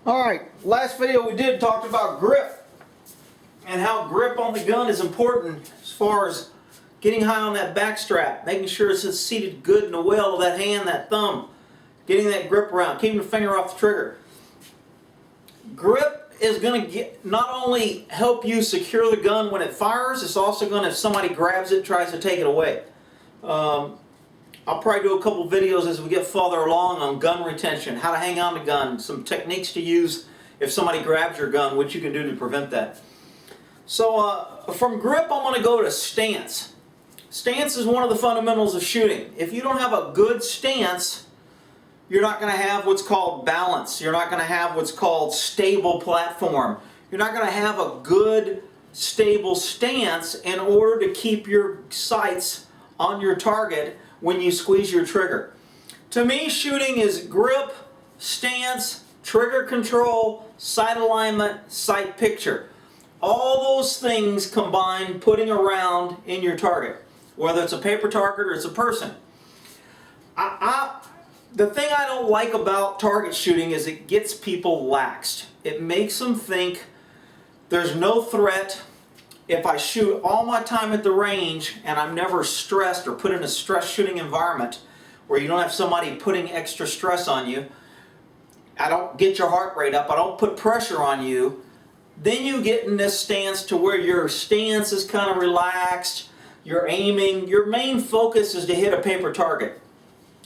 Alright, last video we did talked about grip and how grip on the gun is important as far as getting high on that back strap, making sure it's seated good in the well of that hand, that thumb, getting that grip around, keeping the finger off the trigger. Grip is going to not only help you secure the gun when it fires, it's also going to, if somebody grabs it, tries to take it away. I'll probably do a couple videos as we get further along on gun retention, how to hang on to gun, some techniques to use if somebody grabs your gun, what you can do to prevent that. So from grip, I'm going to go to stance. Stance is one of the fundamentals of shooting. If you don't have a good stance, you're not going to have what's called balance. You're not going to have what's called stable platform. You're not going to have a good, stable stance in order to keep your sights on your target when you squeeze your trigger. To me, shooting is grip, stance, trigger control, sight alignment, sight picture. All those things combine putting a round in your target, whether it's a paper target or it's a person. The thing I don't like about target shooting is it gets people laxed. It makes them think there's no threat. If I shoot all my time at the range and I'm never stressed or put in a stress shooting environment where you don't have somebody putting extra stress on you, I don't get your heart rate up, I don't put pressure on you, then you get in this stance to where your stance is kind of relaxed, you're aiming, your main focus is to hit a paper target.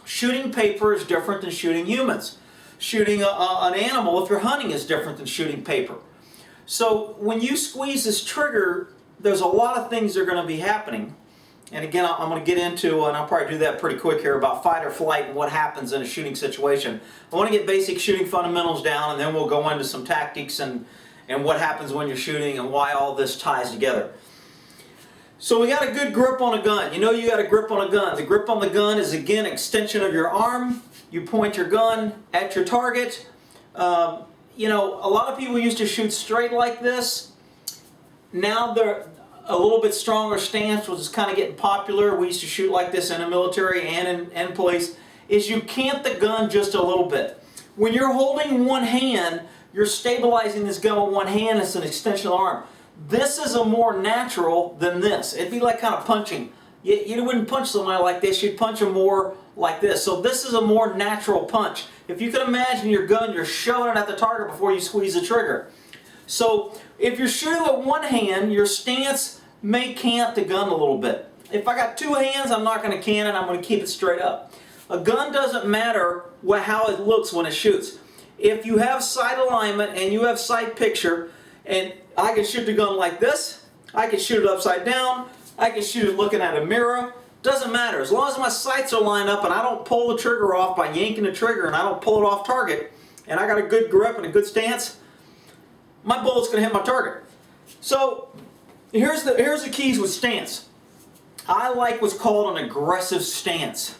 Shooting paper is different than shooting humans. Shooting an animal, if you're hunting, is different than shooting paper. So when you squeeze this trigger, there's a lot of things that are going to be happening. And again, I'm going to get into, and I'll probably do that pretty quick here, about fight or flight and what happens in a shooting situation. I want to get basic shooting fundamentals down, and then we'll go into some tactics and what happens when you're shooting and why all this ties together. So we got a good grip on a gun. You know you got a grip on a gun. The grip on the gun is, again, extension of your arm. You point your gun at your target. You know, a lot of people used to shoot straight like this. Now they're a little bit stronger stance, which is kind of getting popular. We used to shoot like this in the military and in police. Is you cant the gun just a little bit. When you're holding one hand, you're stabilizing this gun with one hand. It's an extension of the arm. This is a more natural than this. It'd be like kind of punching. You wouldn't punch somebody like this. You'd punch them more like this. So this is a more natural punch. If you can imagine your gun, you're shoving it at the target before you squeeze the trigger. So if you're shooting with one hand, your stance may cant the gun a little bit. If I got two hands, I'm not going to cant it. I'm going to keep it straight up. A gun doesn't matter how it looks when it shoots. If you have sight alignment and you have sight picture, and I can shoot the gun like this, I can shoot it upside down, I can shoot it looking at a mirror. Doesn't matter. As long as my sights are lined up and I don't pull the trigger off by yanking the trigger and I don't pull it off target, and I got a good grip and a good stance, my bullet's going to hit my target. So here's the keys with stance. I like what's called an aggressive stance.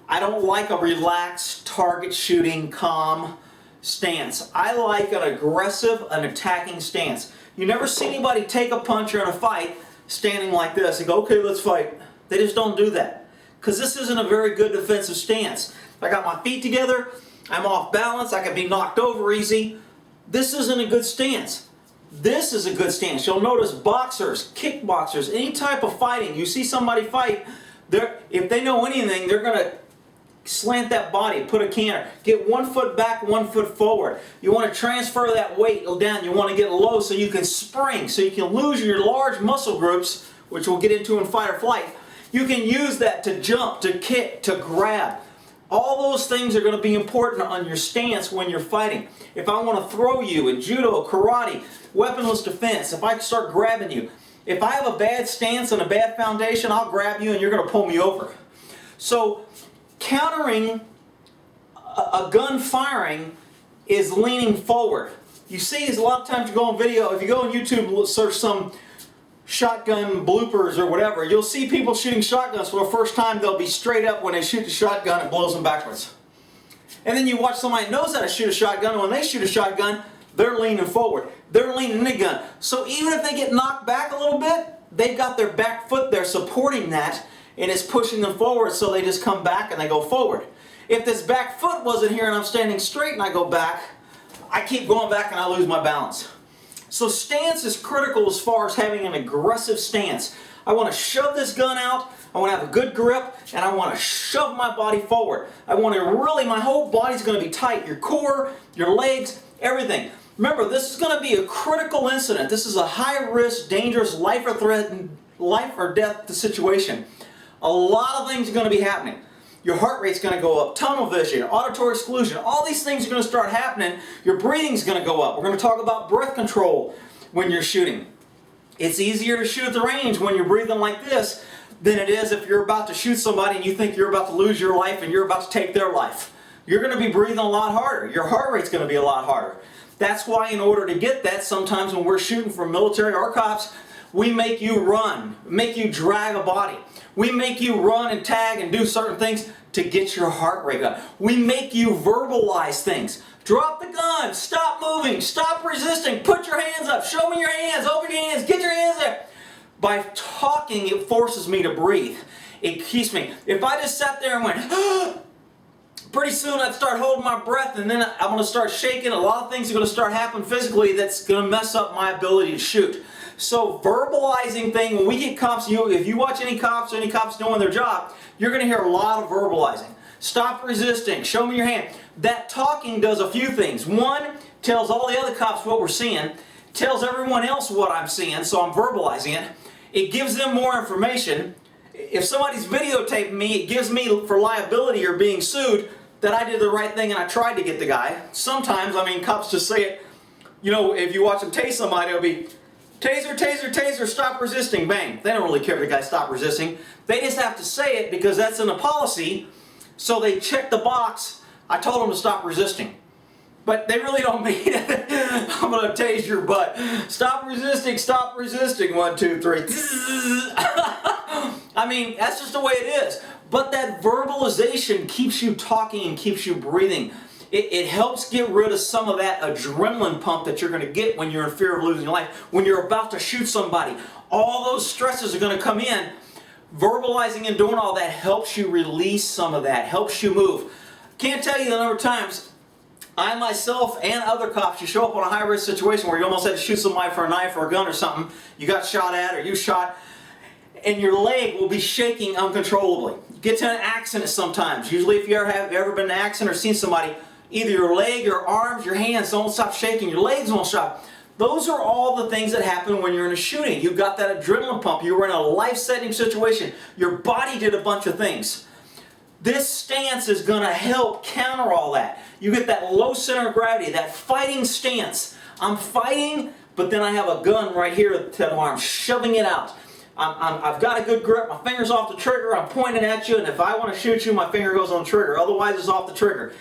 I don't like a relaxed, target shooting, calm stance. I like an aggressive, an attacking stance. You never see anybody take a puncher in a fight standing like this and go, okay, let's fight. They just don't do that. Because this isn't a very good defensive stance. I got my feet together, I'm off balance, I can be knocked over easy. This isn't a good stance. This is a good stance. You'll notice boxers, kickboxers, any type of fighting, you see somebody fight, if they know anything, they're going to slant that body, put a canter, get 1 foot back, 1 foot forward. You want to transfer that weight down, you want to get low so you can spring, so you can lose your large muscle groups, which we'll get into in fight or flight. You can use that to jump, to kick, to grab. All those things are going to be important on your stance when you're fighting. If I want to throw you in judo, karate, weaponless defense, if I start grabbing you, if I have a bad stance and a bad foundation, I'll grab you and you're going to pull me over. So countering a gun firing is leaning forward. You see this a lot of times. You go on video, if you go on YouTube, search some shotgun bloopers or whatever, you'll see people shooting shotguns for the first time. They'll be straight up when they shoot the shotgun, it blows them backwards. And then you watch somebody who knows how to shoot a shotgun, and when they shoot a shotgun, they're leaning forward. They're leaning in the gun. So even if they get knocked back a little bit, they've got their back foot there supporting that, and it's pushing them forward, so they just come back and they go forward. If this back foot wasn't here and I'm standing straight and I go back, I keep going back and I lose my balance. So stance is critical as far as having an aggressive stance. I want to shove this gun out, I want to have a good grip, and I want to shove my body forward. I want to really, my whole body's going to be tight. Your core, your legs, everything. Remember, this is going to be a critical incident. This is a high-risk, dangerous, life or death situation. A lot of things are going to be happening. Your heart rate's going to go up, tunnel vision, auditory exclusion, all these things are going to start happening. Your breathing's going to go up. We're going to talk about breath control when you're shooting. It's easier to shoot at the range when you're breathing like this than it is if you're about to shoot somebody and you think you're about to lose your life and you're about to take their life. You're going to be breathing a lot harder. Your heart rate's going to be a lot harder. That's why in order to get that, sometimes when we're shooting for military or cops, we make you run, make you drag a body. We make you run and tag and do certain things to get your heart rate up. We make you verbalize things. Drop the gun, stop moving, stop resisting, put your hands up, show me your hands, open your hands, get your hands up. By talking, it forces me to breathe. It keeps me. If I just sat there and went, pretty soon I'd start holding my breath and then I'm going to start shaking. A lot of things are going to start happening physically that's going to mess up my ability to shoot. So verbalizing thing, when we get cops, if you watch any cops doing their job, you're going to hear a lot of verbalizing. Stop resisting, show me your hand. That talking does a few things. One, tells all the other cops what we're seeing, tells everyone else what I'm seeing, so I'm verbalizing it. It gives them more information. If somebody's videotaping me, it gives me for liability or being sued that I did the right thing and I tried to get the guy. Sometimes, I mean, cops just say it, you know, if you watch them tase somebody, it'll be taser, taser, taser, stop resisting, bang. They don't really care if the guy stopped resisting. They just have to say it because that's in a policy, so they check the box, I told them to stop resisting. But they really don't mean it. I'm going to tase your butt. Stop resisting, 1, 2, 3. I mean, that's just the way it is. But that verbalization keeps you talking and keeps you breathing. It helps get rid of some of that adrenaline pump that you're going to get when you're in fear of losing your life. When you're about to shoot somebody, all those stresses are going to come in. Verbalizing and doing all that helps you release some of that, helps you move. Can't tell you the number of times I myself and other cops, you show up on a high-risk situation where you almost had to shoot somebody for a knife or a gun or something, you got shot at or you shot, and your leg will be shaking uncontrollably. You get to an accident sometimes. Usually if you ever been in an accident or seen somebody, either your leg, your arms, your hands don't stop shaking, your legs won't stop. Those are all the things that happen when you're in a shooting. You got that adrenaline pump. You were in a life-saving situation. Your body did a bunch of things. This stance is going to help counter all that. You get that low center of gravity, that fighting stance. I'm fighting, but then I have a gun right here where I'm shoving it out. I've got a good grip. My finger's off the trigger. I'm pointing at you, and if I want to shoot you, my finger goes on the trigger. Otherwise, it's off the trigger.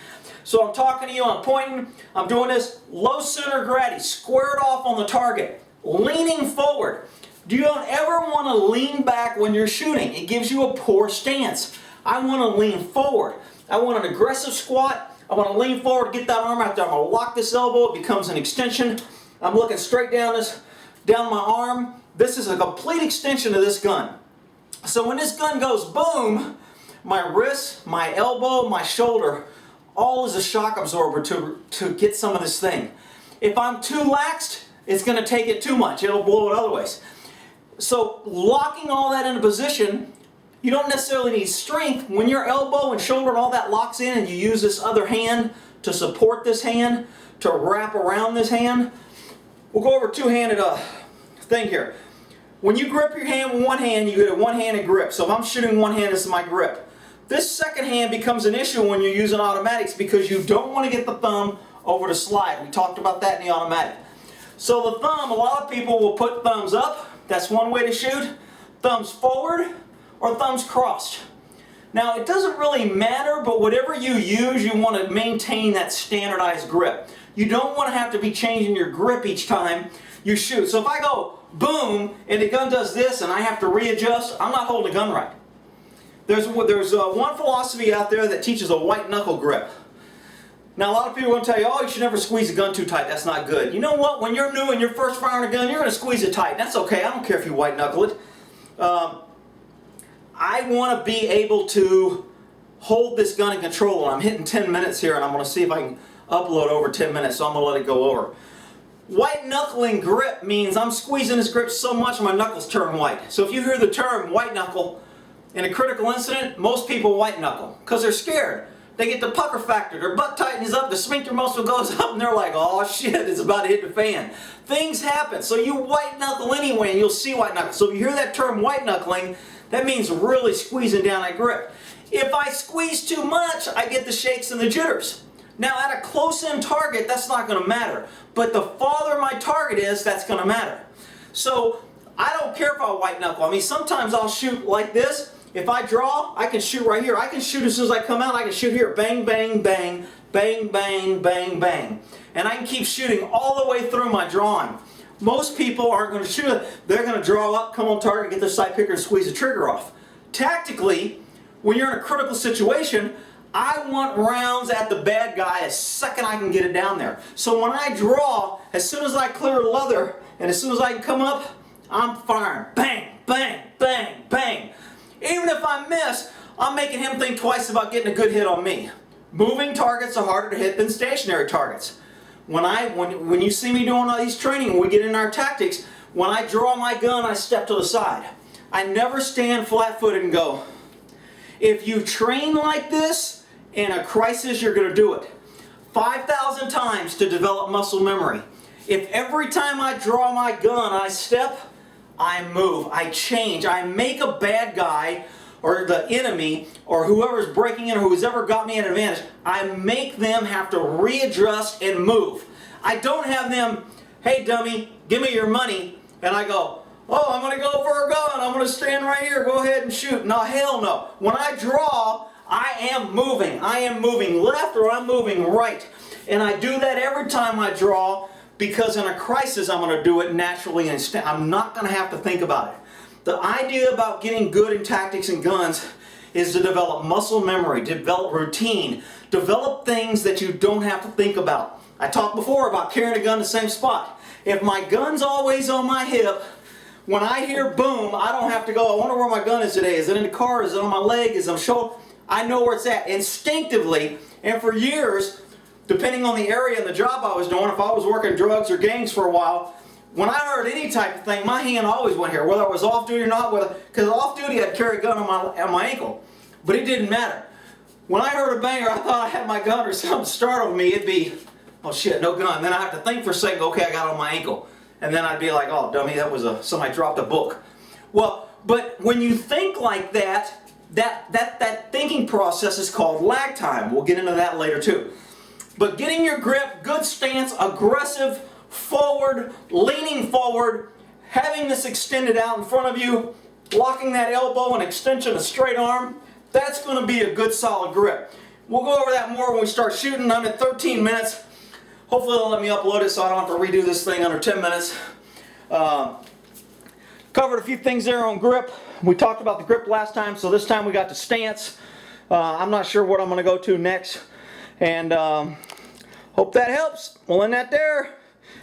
So I'm talking to you, I'm pointing, I'm doing this low center of gravity, squared off on the target, leaning forward. You don't ever want to lean back when you're shooting. It gives you a poor stance. I want to lean forward. I want an aggressive squat. I want to lean forward, get that arm out there. I'm going to lock this elbow. It becomes an extension. I'm looking straight down my arm. This is a complete extension of this gun. So when this gun goes boom, my wrist, my elbow, my shoulder, all is a shock absorber to get some of this thing. If I'm too laxed, it's going to take it too much. It'll blow it other ways. So locking all that into position, you don't necessarily need strength. When your elbow and shoulder and all that locks in and you use this other hand to support this hand, to wrap around this hand, we'll go over a two-handed thing here. When you grip your hand with one hand, you get a one-handed grip. So if I'm shooting one hand, this is my grip. This second hand becomes an issue when you're using automatics because you don't want to get the thumb over the slide. We talked about that in the automatic. So the thumb, a lot of people will put thumbs up. That's one way to shoot. Thumbs forward or thumbs crossed. Now it doesn't really matter, but whatever you use, you want to maintain that standardized grip. You don't want to have to be changing your grip each time you shoot. So if I go boom and the gun does this and I have to readjust, I'm not holding the gun right. There's one philosophy out there that teaches a white knuckle grip. Now a lot of people are going to tell you, oh, you should never squeeze the gun too tight. That's not good. You know what? When you're new and you're first firing a gun, you're going to squeeze it tight. That's okay. I don't care if you white knuckle it. I want to be able to hold this gun in control. And I'm hitting 10 minutes here, and I'm going to see if I can upload over 10 minutes, so I'm going to let it go over. White knuckling grip means I'm squeezing this grip so much my knuckles turn white. So if you hear the term white knuckle in a critical incident, most people white knuckle because they're scared. They get the pucker factor, their butt tightens up, the sphincter muscle goes up, and they're like, oh shit, it's about to hit the fan. Things happen, so you white knuckle anyway, and you'll see white knuckle. So if you hear that term white knuckling, that means really squeezing down that grip. If I squeeze too much, I get the shakes and the jitters. Now at a close-in target, that's not going to matter. But the farther my target is, that's going to matter. So I don't care if I white knuckle. I mean, sometimes I'll shoot like this. If I draw, I can shoot right here. I can shoot as soon as I come out. I can shoot here. Bang, bang, bang, bang, bang, bang, bang. And I can keep shooting all the way through my drawing. Most people aren't going to shoot it. They're going to draw up, come on target, get their sight picker, and squeeze the trigger off. Tactically, when you're in a critical situation, I want rounds at the bad guy as second I can get it down there. So when I draw, as soon as I clear leather, and as soon as I can come up, I'm firing. Bang, bang, bang, bang. Even if I miss, I'm making him think twice about getting a good hit on me. Moving targets are harder to hit than stationary targets. When you see me doing all these training and we get in our tactics, when I draw my gun, I step to the side. I never stand flat-footed and go. If you train like this, in a crisis, you're going to do it 5,000 times to develop muscle memory. If every time I draw my gun, I step, I move, I change, I make a bad guy or the enemy or whoever's breaking in or who's ever got me an advantage, I make them have to readjust and move. I don't have them, hey dummy, give me your money, and I go, oh, I'm going to go for a gun, I'm going to stand right here, go ahead and shoot. No, hell no. When I draw, I am moving. I am moving left or I'm moving right. And I do that every time I draw because in a crisis I'm going to do it naturally and I'm not going to have to think about it. The idea about getting good in tactics and guns is to develop muscle memory, develop routine, develop things that you don't have to think about. I talked before about carrying a gun in the same spot. If my gun's always on my hip, when I hear boom, I don't have to go, I wonder where my gun is today. Is it in the car? Is it on my leg? Is it on my shoulder? I know where it's at instinctively, and for years, depending on the area and the job I was doing, if I was working drugs or gangs for a while, when I heard any type of thing, my hand always went here, whether I was off duty or not, because off duty I'd carry a gun on my ankle, but it didn't matter. When I heard a banger, I thought I had my gun or something startled me, it'd be, oh shit, no gun. Then I have to think for a second, okay, I got it on my ankle. And then I'd be like, oh dummy, that was somebody dropped a book. Well, but when you think like that, that thinking process is called lag time. We'll get into that later too. But getting your grip, good stance, aggressive, forward, leaning forward, having this extended out in front of you, locking that elbow and extension of straight arm, that's going to be a good solid grip. We'll go over that more when we start shooting. I'm at 13 minutes. Hopefully they'll let me upload it so I don't have to redo this thing under 10 minutes. Covered a few things there on grip. We talked about the grip last time, so this time we got the stance. I'm not sure what I'm going to go to next. And hope that helps. We'll end that there.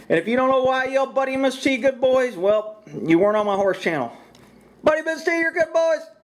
And if you don't know why I yell Buddy and Miss T good boys, well, you weren't on my horse channel. Buddy, Miss T, you're good boys.